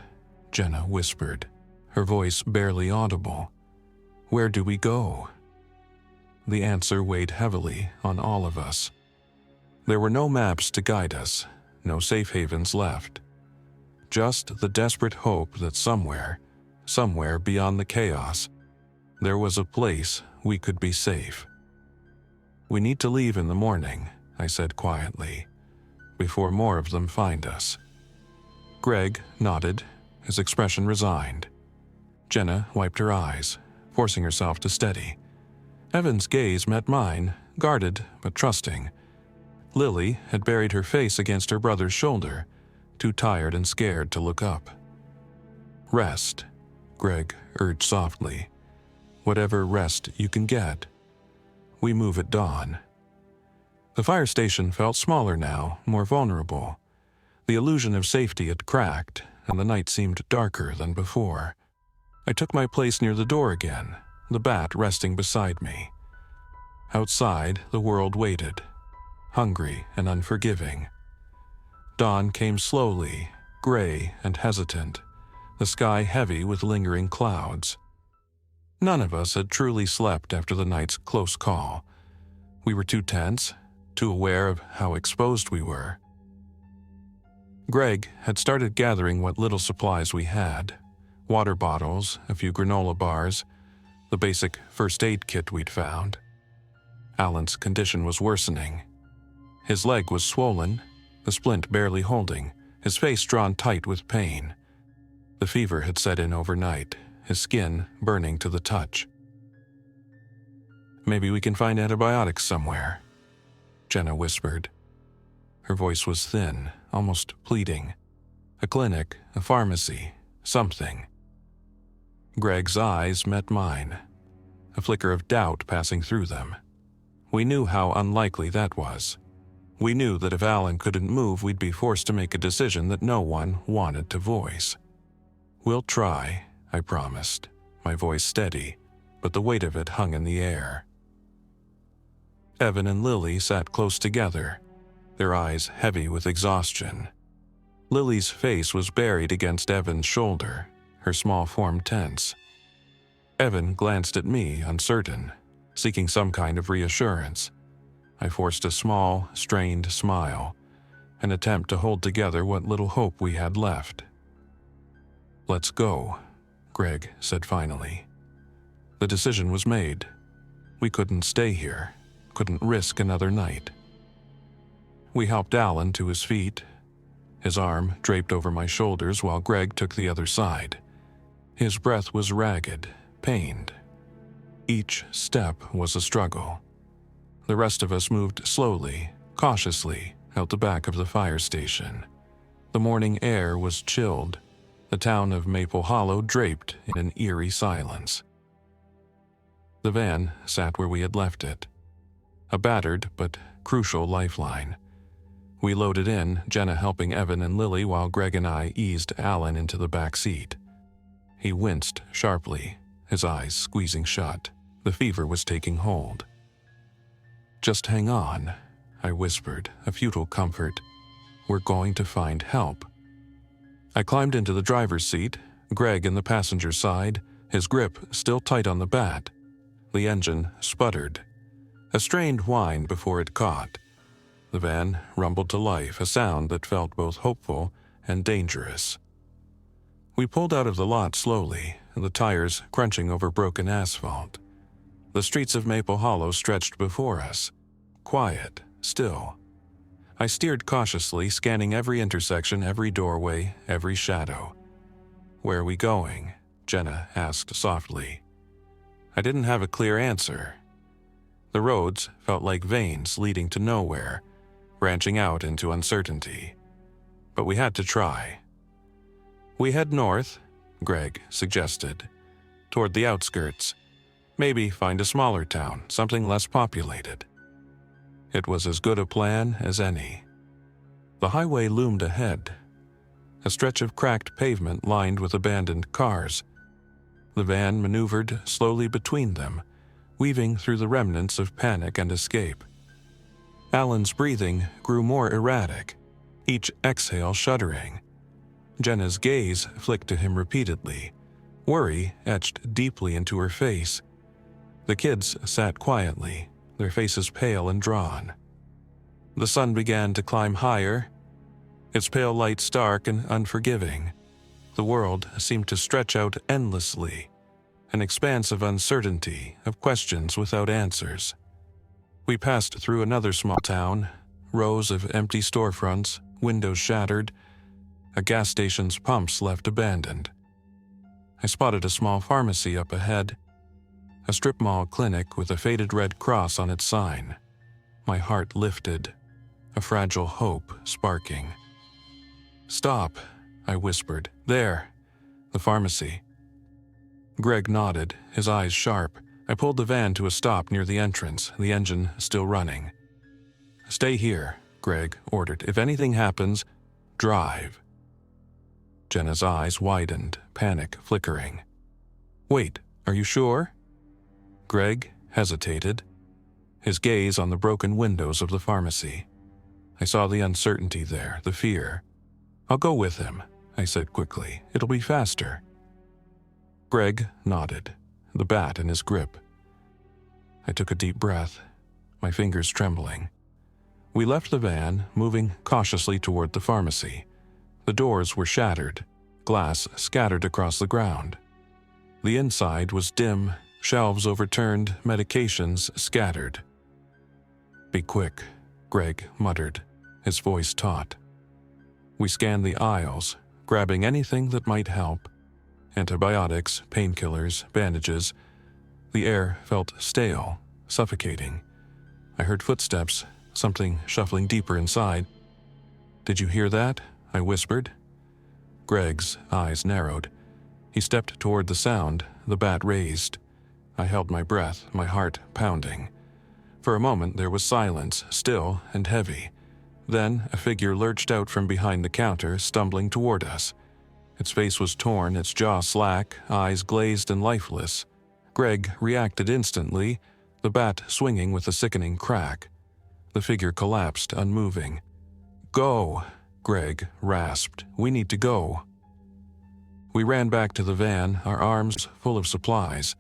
Speaker 1: Jenna whispered, her voice barely audible. "Where do we go?" The answer weighed heavily on all of us. There were no maps to guide us, no safe havens left. Just the desperate hope that somewhere beyond the chaos, there was a place we could be safe. "We need to leave in the morning," I said quietly, "before more of them find us." Greg nodded, his expression resigned. Jenna wiped her eyes, forcing herself to steady. Evan's gaze met mine, guarded but trusting. Lily had buried her face against her brother's shoulder, too tired and scared to look up. "Rest," Greg urged softly. "Whatever rest you can get. We move at dawn." The fire station felt smaller now, more vulnerable. The illusion of safety had cracked, and the night seemed darker than before. I took my place near the door again, the bat resting beside me. Outside, the world waited, hungry and unforgiving. Dawn came slowly, gray and hesitant, the sky heavy with lingering clouds. None of us had truly slept after the night's close call. We were too tense, too aware of how exposed we were. Greg had started gathering what little supplies we had: water bottles, a few granola bars, the basic first aid kit we'd found. Alan's condition was worsening. His leg was swollen, the splint barely holding, his face drawn tight with pain. The fever had set in overnight, his skin burning to the touch. "Maybe we can find antibiotics somewhere," Jenna whispered. Her voice was thin, almost pleading. "A clinic, a pharmacy, something." Greg's eyes met mine, a flicker of doubt passing through them. We knew how unlikely that was. We knew that if Alan couldn't move, we'd be forced to make a decision that no one wanted to voice. "We'll try," I promised, my voice steady, but the weight of it hung in the air. Evan and Lily sat close together, their eyes heavy with exhaustion. Lily's face was buried against Evan's shoulder, her small form tense. Evan glanced at me, uncertain, seeking some kind of reassurance. I forced a small, strained smile, an attempt to hold together what little hope we had left. "Let's go," Greg said finally. The decision was made. We couldn't stay here, couldn't risk another night. We helped Alan to his feet, his arm draped over my shoulders while Greg took the other side. His breath was ragged, pained. Each step was a struggle. The rest of us moved slowly, cautiously, out the back of the fire station. The morning air was chilled, the town of Maple Hollow draped in an eerie silence. The van sat where we had left it, a battered but crucial lifeline. We loaded in, Jenna helping Evan and Lily while Greg and I eased Alan into the back seat. He winced sharply, his eyes squeezing shut. The fever was taking hold. "Just hang on," I whispered, a futile comfort. "We're going to find help." I climbed into the driver's seat, Greg in the passenger side, his grip still tight on the bat. The engine sputtered, a strained whine before it caught. The van rumbled to life, a sound that felt both hopeful and dangerous. We pulled out of the lot slowly, the tires crunching over broken asphalt. The streets of Maple Hollow stretched before us, quiet, still. I steered cautiously, scanning every intersection, every doorway, every shadow. "Where are we going?" Jenna asked softly. I didn't have a clear answer. The roads felt like veins leading to nowhere, branching out into uncertainty. But we had to try. "We head north," Greg suggested, "toward the outskirts. Maybe find a smaller town, something less populated." It was as good a plan as any. The highway loomed ahead, a stretch of cracked pavement lined with abandoned cars. The van maneuvered slowly between them, weaving through the remnants of panic and escape. Alan's breathing grew more erratic, each exhale shuddering. Jenna's gaze flicked to him repeatedly, worry etched deeply into her face. The kids sat quietly, their faces pale and drawn. The sun began to climb higher, its pale light stark and unforgiving. The world seemed to stretch out endlessly, an expanse of uncertainty, of questions without answers. We passed through another small town, rows of empty storefronts, windows shattered, a gas station's pumps left abandoned. I spotted a small pharmacy up ahead, a strip mall clinic with a faded red cross on its sign. My heart lifted, a fragile hope sparking. "Stop," I whispered. "There, the pharmacy." Greg nodded, his eyes sharp. I pulled the van to a stop near the entrance, the engine still running. "Stay here," Greg ordered. "If anything happens, drive." Jenna's eyes widened, panic flickering. "Wait, are you sure?" Greg hesitated, his gaze on the broken windows of the pharmacy. I saw the uncertainty there, the fear. "I'll go with him," I said quickly. "It'll be faster." Greg nodded, the bat in his grip. I took a deep breath, my fingers trembling. We left the van, moving cautiously toward the pharmacy. The doors were shattered, glass scattered across the ground. The inside was dim, shelves overturned, medications scattered. "Be quick," Greg muttered, his voice taut. We scanned the aisles, grabbing anything that might help. Antibiotics, painkillers, bandages. The air felt stale, suffocating. I heard footsteps, something shuffling deeper inside. "Did you hear that?" I whispered. Greg's eyes narrowed. He stepped toward the sound, the bat raised. I held my breath, my heart pounding. For a moment there was silence, still and heavy. Then a figure lurched out from behind the counter, stumbling toward us. Its face was torn, its jaw slack, eyes glazed and lifeless. Greg reacted instantly, the bat swinging with a sickening crack. The figure collapsed, unmoving. "Go," Greg rasped. "We need to go." We ran back to the van, our arms full of supplies.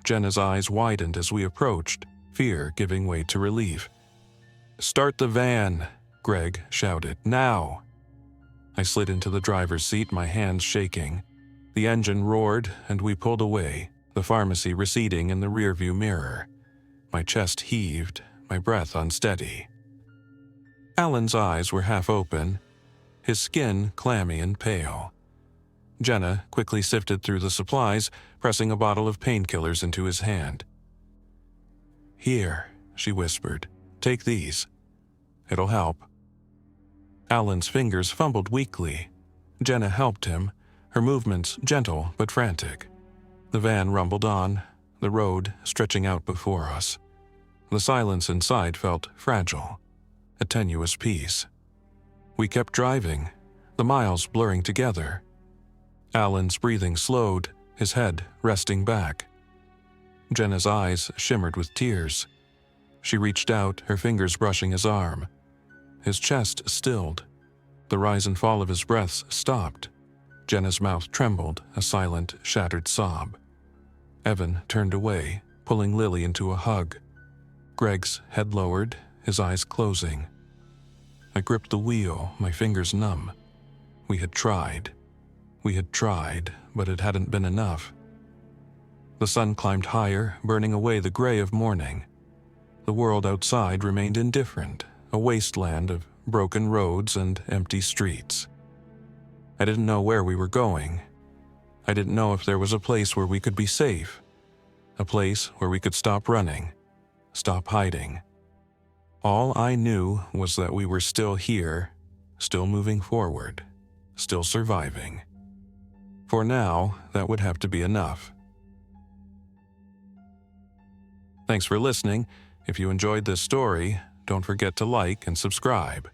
Speaker 1: Jenna's eyes widened as we approached, fear giving way to relief. "Start the van," Greg shouted. "Now!" I slid into the driver's seat, my hands shaking. The engine roared, and we pulled away, the pharmacy receding in the rearview mirror. My chest heaved, my breath unsteady. Alan's eyes were half open, his skin clammy and pale. Jenna quickly sifted through the supplies, pressing a bottle of painkillers into his hand. "Here," she whispered. "Take these. It'll help." Alan's fingers fumbled weakly. Jenna helped him, her movements gentle but frantic. The van rumbled on, the road stretching out before us. The silence inside felt fragile, a tenuous peace. We kept driving, the miles blurring together. Alan's breathing slowed, his head resting back. Jenna's eyes shimmered with tears. She reached out, her fingers brushing his arm. His chest stilled. The rise and fall of his breaths stopped. Jenna's mouth trembled, a silent, shattered sob. Evan turned away, pulling Lily into a hug. Greg's head lowered, his eyes closing. I gripped the wheel, my fingers numb. We had tried, but it hadn't been enough. The sun climbed higher, burning away the gray of morning. The world outside remained indifferent, a wasteland of broken roads and empty streets. I didn't know where we were going. I didn't know if there was a place where we could be safe, a place where we could stop running, stop hiding. All I knew was that we were still here, still moving forward, still surviving. For now, that would have to be enough. Thanks for listening. If you enjoyed this story, don't forget to like and subscribe.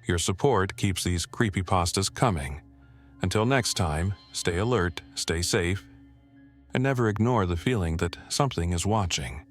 Speaker 1: Your support keeps these creepypastas coming. Until next time, stay alert, stay safe, and never ignore the feeling that something is watching.